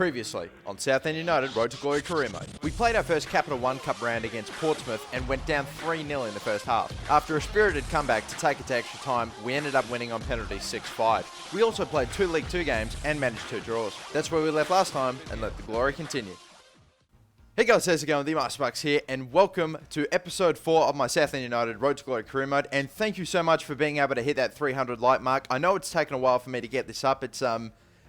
Previously, on Southend United Road to Glory career mode, we played our first Capital One Cup round against Portsmouth and went down 3-0 in the first half. After a spirited comeback to take it to extra time, we ended up winning on penalties 6-5. We also played 2 League 2 games and managed 2 draws. That's where we left last time, and let the glory continue. Hey guys, how's it going? The Master Bucks here, and welcome to episode 4 of my Southend United Road to Glory career mode, and thank you so much for being able to hit that 300 like mark. I know it's taken a while for me to get this up. It's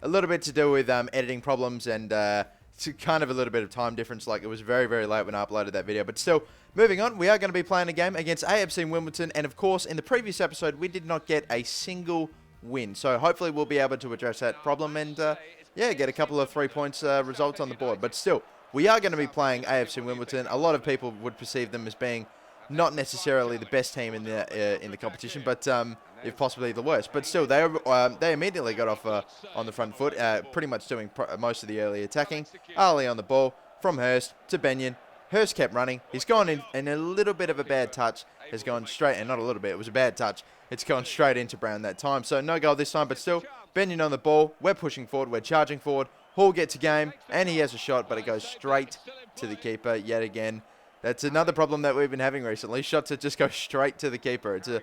a little bit to do with editing problems and it's kind of a little bit of time difference. Like, it was very, very late when I uploaded that video. But still, moving on, we are going to be playing a game against AFC Wimbledon. And of course, in the previous episode, we did not get a single win. So hopefully we'll be able to address that problem and, yeah, get a couple of 3 points results on the board. But still, we are going to be playing AFC Wimbledon. A lot of people would perceive them as being not necessarily the best team in the competition, but if possibly the worst. But still, they immediately got off on the front foot, pretty much doing most of the early attacking. Ali on the ball, from Hurst to Benyon. Hurst kept running. He's gone in a little bit of a bad touch. Has gone straight, and not a little bit, it was a bad touch. It's gone straight into Brown that time. So no goal this time, but still, Benyon on the ball. We're pushing forward, we're charging forward. Hall gets a game, and he has a shot, but it goes straight to the keeper yet again. That's another problem that we've been having recently. Shots that just go straight to the keeper. It's a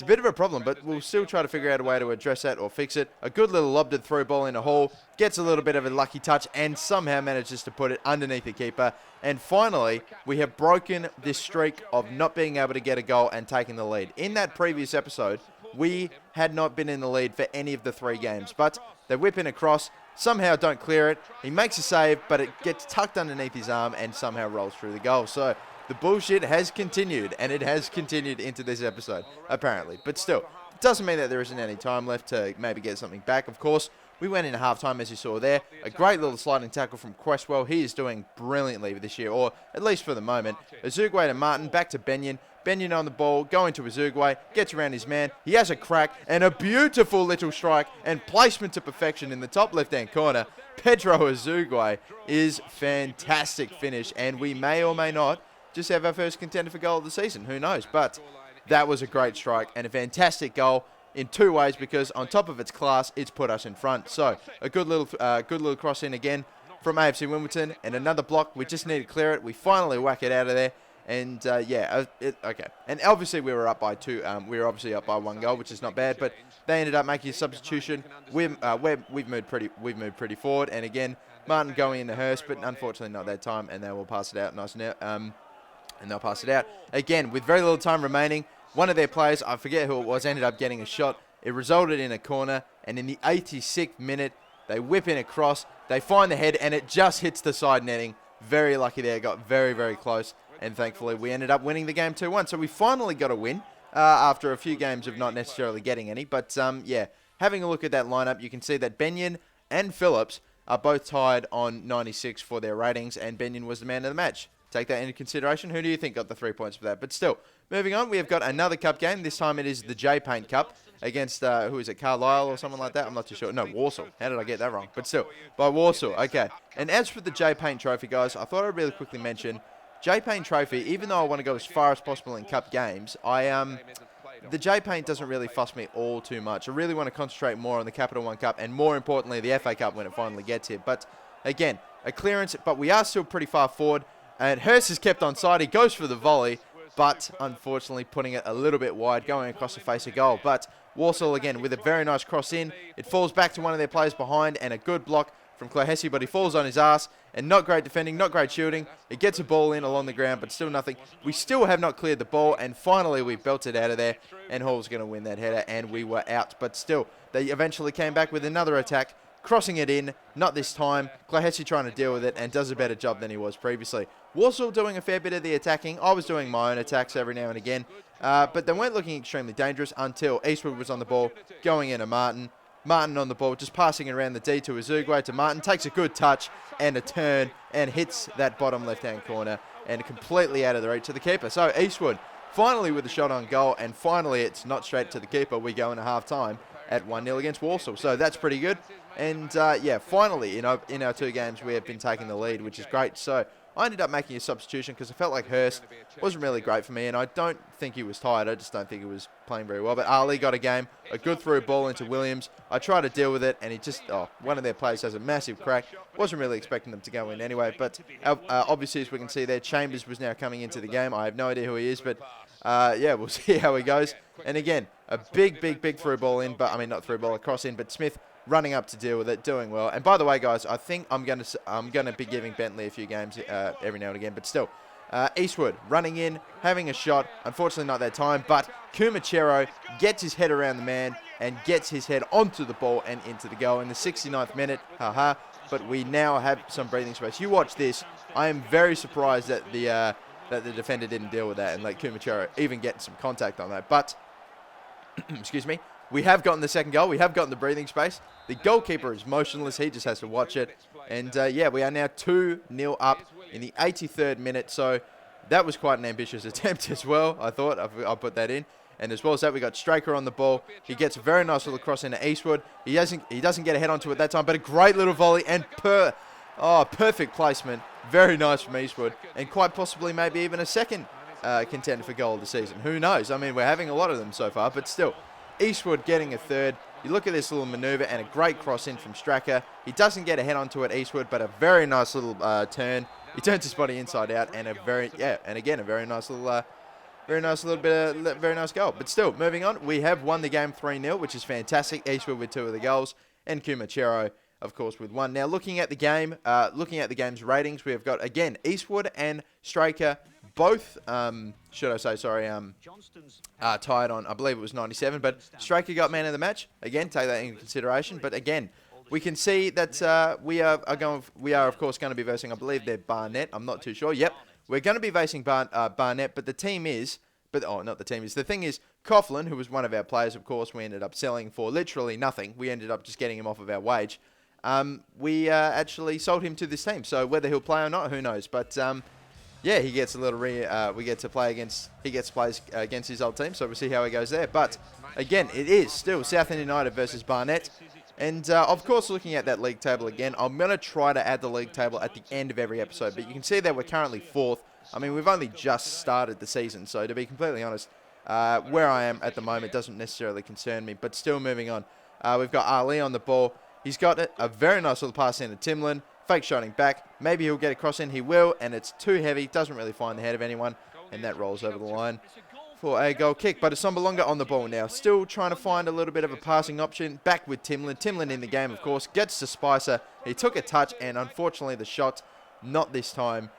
bit of a problem, but we'll still try to figure out a way to address that or fix it. A good little lobbed through ball in a Hall. Gets a little bit of a lucky touch and somehow manages to put it underneath the keeper. And finally, we have broken this streak of not being able to get a goal and taking the lead. In that previous episode, we had not been in the lead for any of the 3 games, but they whip in across. Somehow don't clear it. He makes a save, but it gets tucked underneath his arm and somehow rolls through the goal. So the bullshit has continued, and it has continued into this episode, apparently. But still, it doesn't mean that there isn't any time left to maybe get something back. Of course, we went into halftime, as you saw there. A great little sliding tackle from Questwell. He is doing brilliantly this year, or at least for the moment. Azugwe to Martin, back to Benyon. Benyon on the ball, going to Azugwe, gets around his man. He has a crack, and a beautiful little strike, and placement to perfection in the top left-hand corner. Pedro Azugwe is fantastic finish, and we may or may not just have our first contender for goal of the season. Who knows? But that was a great strike and a fantastic goal in 2 ways, because on top of its class, it's put us in front. So a good little cross in again from AFC Wimbledon, and another block. We just need to clear it. We finally whack it out of there. And yeah, okay. And obviously we were up by 2. We were obviously up by 1 goal, which is not bad. But they ended up making a substitution. We've moved pretty forward. And again, Martin going into Hurst, but unfortunately not that time. And they will pass it out nice and they'll pass it out again with very little time remaining. One of their players, I forget who it was, ended up getting a shot. It resulted in a corner. And in the 86th minute, they whip in across. They find the head, and it just hits the side netting. Very lucky there. Got very, very close. And thankfully, we ended up winning the game 2-1. So we finally got a win after a few games of not necessarily getting any. But, yeah, having a look at that lineup, you can see that Benyon and Phillips are both tied on 96 for their ratings. And Benyon was the man of the match. Take that into consideration. Who do you think got the 3 points for that? But still, moving on, we have got another cup game. This time it is the J-Paint Cup against, who is it, Carlisle or someone like that? I'm not too sure. No, Warsaw. How did I get that wrong? But still, by Warsaw. Okay. And as for the J-Paint Trophy, guys, I thought I'd really quickly mention J-Paint Trophy. Even though I want to go as far as possible in cup games, the J-Paint doesn't really fuss me all too much. I really want to concentrate more on the Capital One Cup and, more importantly, the FA Cup when it finally gets here. But again, a clearance, but we are still pretty far forward. And Hurst is kept on side. He goes for the volley, but unfortunately putting it a little bit wide, going across the face of goal. But Warsaw, again, with a very nice cross in. It falls back to one of their players behind, and a good block from Clohessy, but he falls on his ass. And not great defending, not great shooting. It gets a ball in along the ground, but still nothing. We still have not cleared the ball, and finally we belted out of there. And Hall's going to win that header, and we were out. But still, they eventually came back with another attack, crossing it in. Not this time. Clohessy trying to deal with it, and does a better job than he was previously. Warsaw doing a fair bit of the attacking. I was doing my own attacks every now and again. But they weren't looking extremely dangerous until Eastwood was on the ball, going into Martin. Martin on the ball, just passing it around the D to Azugwe to Martin. Takes a good touch and a turn and hits that bottom left-hand corner and completely out of the reach of the keeper. So Eastwood finally with a shot on goal, and finally it's not straight to the keeper. We go into half-time at 1-0 against Warsaw. So that's pretty good. And, yeah, finally, in our 2 games, we have been taking the lead, which is great. So I ended up making a substitution because I felt like Hurst wasn't really great for me, and I don't think he was tired. I just don't think he was playing very well. But Ali got a game, a good through ball into Williams. I tried to deal with it, and he just, one of their players has a massive crack. Wasn't really expecting them to go in anyway, but obviously, as we can see there, Chambers was now coming into the game. I have no idea who he is, but yeah, we'll see how he goes. And again, a big through ball in, but I mean, not through ball, a cross in, but Smith running up to deal with it, doing well. And by the way, guys, I think I'm gonna be giving Bentley a few games every now and again, but still. Eastwood running in, having a shot. Unfortunately, not that time, but Kumachero gets his head around the man and gets his head onto the ball and into the goal in the 69th minute. Haha. But we now have some breathing space. You watch this. I am very surprised that the defender didn't deal with that and let Kumachero even get some contact on that. But, excuse me, we have gotten the second goal. We have gotten the breathing space. The goalkeeper is motionless. He just has to watch it. And, yeah, we are now 2-0 up in the 83rd minute. So that was quite an ambitious attempt as well. I thought I'll put that in. And as well as that, we got Straker on the ball. He gets a very nice little cross into Eastwood. He doesn't get a head onto it that time, but a great little volley and perfect placement. Very nice from Eastwood. And quite possibly maybe even a second contender for goal of the season. Who knows? I mean, we're having a lot of them so far, but still. Eastwood getting a third. You look at this little maneuver and a great cross in from Straker. He doesn't get a head onto it, Eastwood, but a very nice little turn. He turns his body inside out, and again a very nice little very nice goal. But still, moving on, we have won the game 3-0, which is fantastic. Eastwood with 2 of the goals, and Kumachero, of course, with 1. Now, looking at the game, looking at the game's ratings, we have got again Eastwood and Straker, both tied on, I believe it was 97, but Straker got man of the match. Again, take that into consideration. But again, we can see that we are of course going to be versing, I believe they're Barnet. I'm not too sure. Yep, we're going to be versing Barnet, but the thing is, the thing is, Coughlin, who was one of our players, of course, we ended up selling for literally nothing. We ended up just getting him off of our wage. We actually sold him to this team. So whether he'll play or not, who knows? But yeah, he gets a little he gets to play against his old team, so we'll see how he goes there. But again, it is still Southend United versus Barnet. And of course, looking at that league table again, I'm going to try to add the league table at the end of every episode. But you can see that we're currently 4th. I mean, we've only just started the season, so to be completely honest, where I am at the moment doesn't necessarily concern me. But still moving on, we've got Ali on the ball. He's got a very nice little pass into Timlin. Fake shotting back. Maybe he'll get a cross in. He will, and it's too heavy. Doesn't really find the head of anyone, and that rolls over the line for a goal kick. But it's Sombalonga on the ball now. Still trying to find a little bit of a passing option. Back with Timlin. Timlin in the game, of course. Gets to Spicer. He took a touch, and unfortunately the shot, not this time,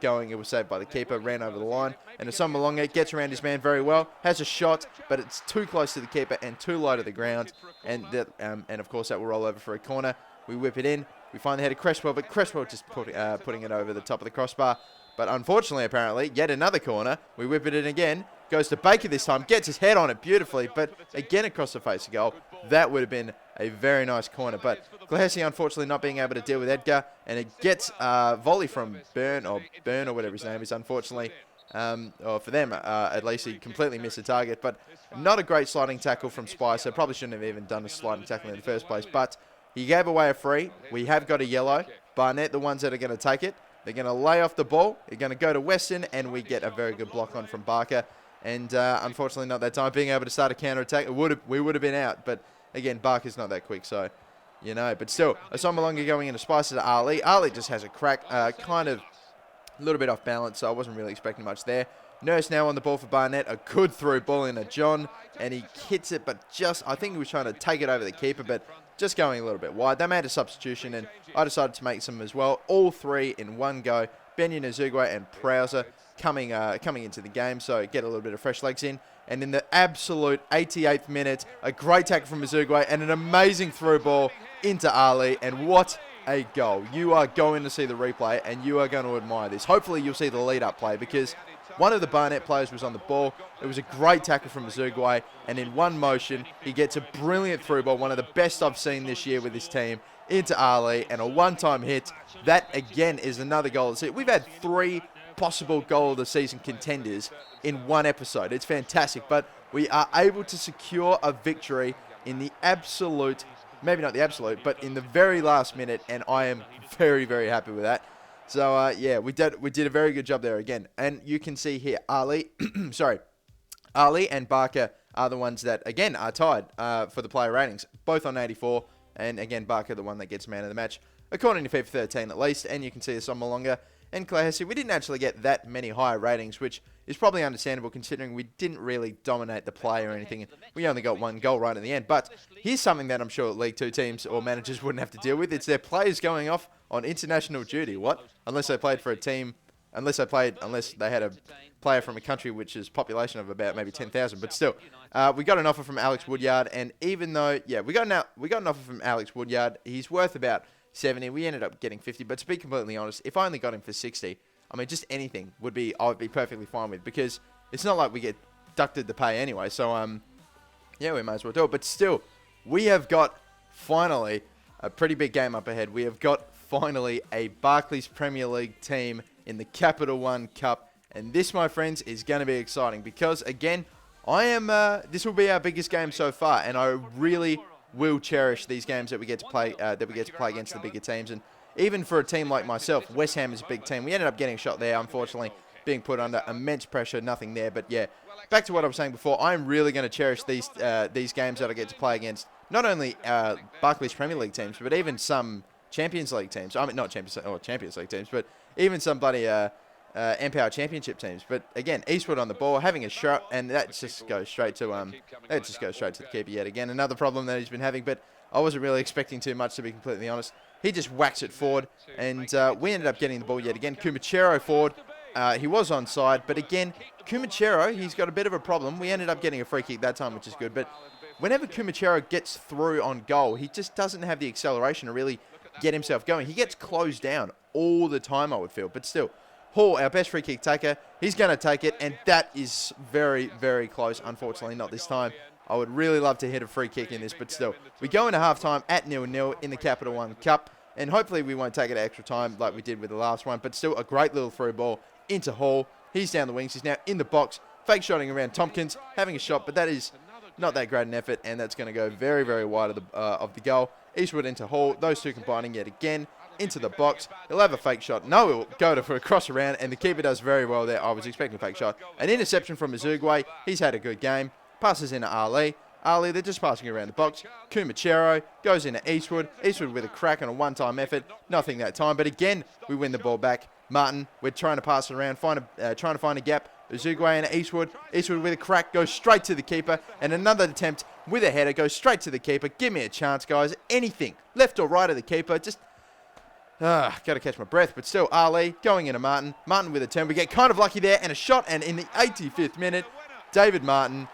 going. It was saved by the keeper. Ran over the line. And Sombalonga gets around his man very well. Has a shot, but it's too close to the keeper and too low to the ground. And of course that will roll over for a corner. We whip it in. We find the head of Cresswell, but Cresswell just putting it over the top of the crossbar. But unfortunately, apparently, yet another corner. We whip it in again. Goes to Baker this time. Gets his head on it beautifully, but again across the face of goal. That would have been a very nice corner. But Glahesi, unfortunately, not being able to deal with Edgar. And it gets volley from Byrne or whatever his name is, unfortunately. Or for them, at least, he completely missed the target. But not a great sliding tackle from Spicer. Probably shouldn't have even done a sliding tackle in the first place. But he gave away a free. We have got a yellow. Barnet, the ones that are going to take it. They're going to lay off the ball. They're going to go to Weston, and we get a very good block on from Barker. And unfortunately, not that time. Being able to start a counter-attack, we would have been out. But again, Barker's not that quick, so, you know. But still, Asamalonga going into Spicer to Ali. Ali just has a crack, kind of a little bit off balance, so I wasn't really expecting much there. Nurse now on the ball for Barnet. A good through ball into John, and he hits it, but just, I think he was trying to take it over the keeper, but just going a little bit wide. They made a substitution, and I decided to make some as well. All 3 in one go. Benyon, Azugwe, and Prowser coming into the game, so get a little bit of fresh legs in. And in the absolute 88th minute, a great tackle from Azugwe and an amazing through ball into Ali. And what a goal. You are going to see the replay, and you are going to admire this. Hopefully, you'll see the lead-up play, because one of the Barnet players was on the ball. It was a great tackle from Azugwe, and in one motion, he gets a brilliant through ball, one of the best I've seen this year with this team, into Ali, and a one-time hit. That, again, is another goal of the season. We've had 3 possible goal of the season contenders in one episode. It's fantastic, but we are able to secure a victory in the absolute, maybe not the absolute, but in the very last minute, and I am very, very happy with that. So, yeah, we did a very good job there again. And you can see here, Ali, sorry, Ali and Barker are the ones that, again, are tied for the player ratings, both on 84. And, again, Barker, the one that gets man of the match, according to FIFA 13 at least. And you can see Osama Malonga and Claire Hesse. We didn't actually get that many higher ratings, which is probably understandable considering we didn't really dominate the play or anything. We only got one goal right in the end. But here's something that I'm sure League 2 teams or managers wouldn't have to deal with. It's their players going off on international duty. What? Unless they played for a team, unless they had a player from a country which is population of about maybe 10,000. But still, we got an offer from Alex Woodyard. And even though, yeah, we got an offer from Alex Woodyard. He's worth about 70. We ended up getting 50. But to be completely honest, if I only got him for 60, I mean, just anything I would be perfectly fine with, because it's not like we get deducted the pay anyway. So, yeah, we might as well do it. But still, we have got finally a pretty big game up ahead. We have got finally a Barclays Premier League team in the Capital One Cup. And this, my friends, is going to be exciting because, again, this will be our biggest game so far. And I really will cherish these games that we get to play against the bigger teams. And even for a team like myself, West Ham is a big team. We ended up getting a shot there, unfortunately, being put under immense pressure, nothing there. But yeah, back to what I was saying before, I'm really going to cherish these games that I get to play against not only Barclays Premier League teams, but even some Champions League teams. I mean, not Champions League teams, but even some bloody Empower Championship teams. But again, Eastwood on the ball, having a shot, and that just goes straight to the keeper yet again. Another problem that he's been having, but I wasn't really expecting too much, to be completely honest. He just whacks it forward, and we ended up getting the ball yet again. Kumachero forward. He was onside, but again, Kumachero, he's got a bit of a problem. We ended up getting a free kick that time, which is good. But whenever Kumachero gets through on goal, he just doesn't have the acceleration to really get himself going. He gets closed down all the time, I would feel. But still, Hall, our best free kick taker, he's going to take it, and that is very, very close. Unfortunately, not this time. I would really love to hit a free kick in this, but still, we go into halftime at 0-0 in the Capital One Cup, and hopefully we won't take it extra time like we did with the last one, but still a great little through ball into Hall. He's down the wings. He's now in the box, fake shotting around Tompkins, having a shot, but that is not that great an effort, and that's going to go very, very wide of the goal. Eastwood into Hall. Those two combining yet again into the box. He'll have a fake shot. No, he'll go for a cross around, and the keeper does very well there. I was expecting a fake shot. An interception from Azugwe. He's had a good game. Passes into Ali. Ali, they're just passing around the box. Kumachero goes into Eastwood. Eastwood with a crack on a one-time effort. Nothing that time, but again, we win the ball back. Martin, we're trying to pass it around, trying to find a gap. Azugwe and Eastwood. Eastwood with a crack, goes straight to the keeper. And another attempt with a header, goes straight to the keeper. Give me a chance, guys. Anything. Left or right of the keeper. Just, got to catch my breath. But still, Ali going into Martin. Martin with a turn. We get kind of lucky there. And a shot. And in the 85th minute, David Martin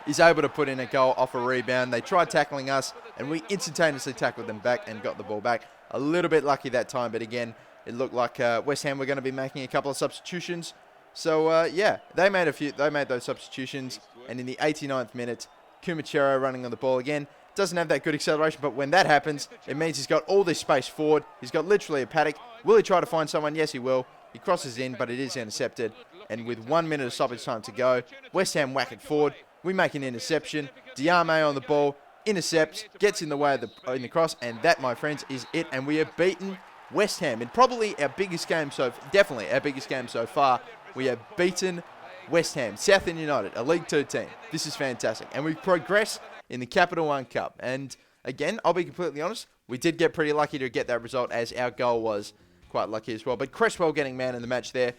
is able to put in a goal off a rebound. They tried tackling us, and we instantaneously tackled them back and got the ball back. A little bit lucky that time, but again, it looked like West Ham were going to be making a couple of substitutions. So, yeah, they made those substitutions, and in the 89th minute, Kumachero running on the ball again. Doesn't have that good acceleration, but when that happens, it means he's got all this space forward. He's got literally a paddock. Will he try to find someone? Yes, he will. He crosses in, but it is intercepted. And with 1 minute of stoppage time to go, West Ham whack it forward. We make an interception. Diame on the ball, intercepts, gets in the way of in the cross, and that, my friends, is it. And we have beaten West Ham in probably our biggest game definitely our biggest game so far. We have beaten West Ham, Southend United, a League 2 team. This is fantastic. And we progress in the Capital One Cup. And again, I'll be completely honest, we did get pretty lucky to get that result, as our goal was quite lucky as well. But Cresswell getting man in the match there.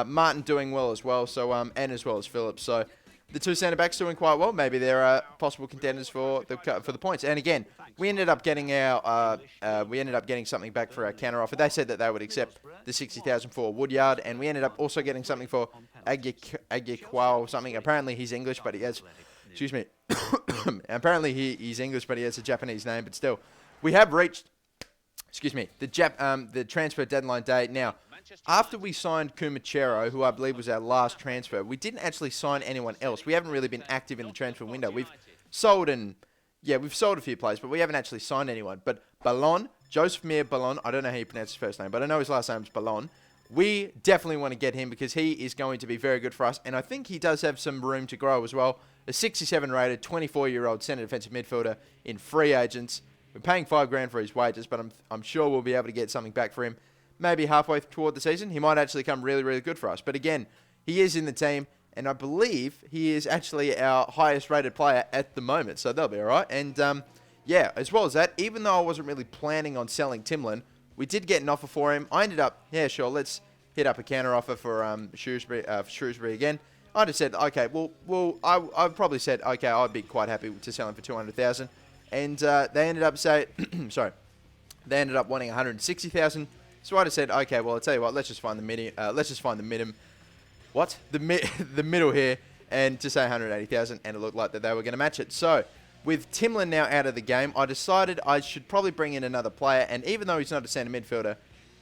Martin doing well as well, and as well as Phillips. So the two centre-backs doing quite well. Maybe they're possible contenders for the points. And again, we ended up getting something back for our counter offer. They said that they would accept the 60,000 for Woodyard, and we ended up also getting something for Agyekwa or something. Apparently he's English, but he has, excuse me. Apparently he's English, but he has a Japanese name. But still, we have reached, the transfer deadline day. Now, after we signed Kumachero, who I believe was our last transfer, we didn't actually sign anyone else. We haven't really been active in the transfer window. We've sold a few players, but we haven't actually signed anyone. But Ballon, Joseph Mir Ballon, I don't know how you pronounce his first name, but I know his last name is Ballon. We definitely want to get him because he is going to be very good for us, and I think he does have some room to grow as well. A 67 rated, 24-year-old centre defensive midfielder in free agents. We're paying $5,000 for his wages, but I'm sure we'll be able to get something back for him. maybe halfway toward the season, he might actually come really, really good for us. But again, he is in the team, and I believe he is actually our highest rated player at the moment, so they'll be all right. And yeah, as well as that, even though I wasn't really planning on selling Timlin, we did get an offer for him. I ended up, yeah, sure, let's hit up a counter offer for Shrewsbury again. I just said, okay, well, I probably said, okay, I'd be quite happy to sell him for 200,000, and they ended up sorry, they ended up wanting 160,000. So I just said, okay, well, I'll tell you what, let's just find the the middle here, and to say 180,000, and it looked like that they were going to match it. So with Timlin now out of the game, I decided I should probably bring in another player, and even though he's not a centre midfielder,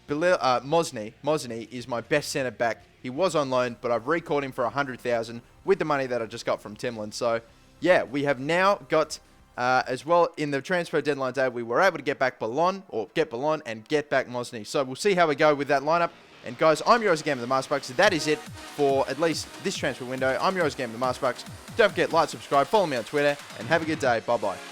Mosney is my best centre back. He was on loan, but I've recalled him for 100,000 with the money that I just got from Timlin. So yeah, we have now got as well in the transfer deadline day, we were able to get back Ballon and get back Mosney. So we'll see how we go with that lineup. And guys, I'm your Game of the Masterbucks. That is it for at least this transfer window. I'm your Game of the Masterbucks. Don't forget, like, subscribe, follow me on Twitter, and have a good day. Bye bye.